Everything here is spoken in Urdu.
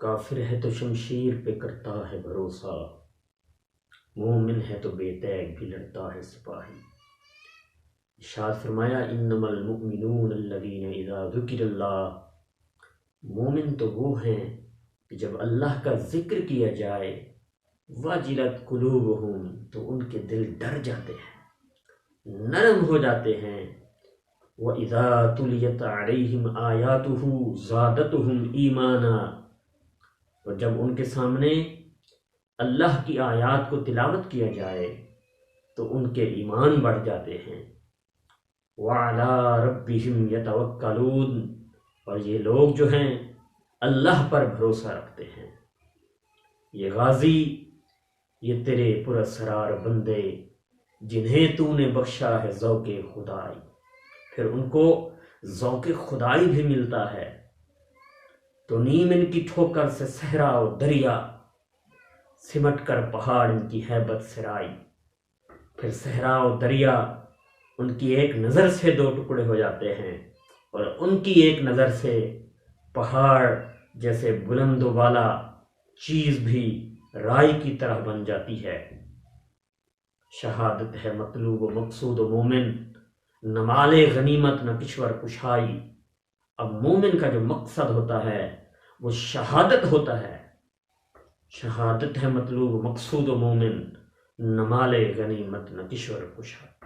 کافر ہے تو شمشیر پہ کرتا ہے بھروسہ، مومن ہے تو بے تیغ بھی لڑتا ہے سپاہی۔ ارشاد فرمایا انما المؤمنون الذین اذا ذکر اللہ، مومن تو وہ ہیں کہ جب اللہ کا ذکر کیا جائے وجلت قلوبہم، تو ان کے دل ڈر جاتے ہیں، نرم ہو جاتے ہیں۔ وَإِذَا تُلِيَتْ عَلَيْهِمْ آيَاتُهُ زَادَتْهُمْ إِيمَانًا، اور جب ان کے سامنے اللہ کی آیات کو تلاوت کیا جائے تو ان کے ایمان بڑھ جاتے ہیں۔ وَعَلَىٰ رَبِّهِمْ يَتَوَكَّلُونَ، اور یہ لوگ جو ہیں اللہ پر بھروسہ رکھتے ہیں۔ یہ غازی، یہ تیرے پراسرار بندے جنہیں تو نے بخشا ہے ذوق خدائی، پھر ان کو ذوق خدائی بھی ملتا ہے۔ تو نیم ان کی ٹھوکر سے صحرا و دریا، سمٹ کر پہاڑ ان کی ہیبت سرائی، پھر صحرا و دریا ان کی ایک نظر سے دو ٹکڑے ہو جاتے ہیں، اور ان کی ایک نظر سے پہاڑ جیسے بلند و بالا چیز بھی رائی کی طرح بن جاتی ہے۔ شہادت ہے مطلوب و مقصود و مومن، نہ مال غنیمت نہ کشور کشائی۔ اب مومن کا جو مقصد ہوتا ہے وہ شہادت ہوتا ہے، شہادت ہے مطلوب و مقصود و مومن، نہ مال غنیمت نہ کشور کشائی۔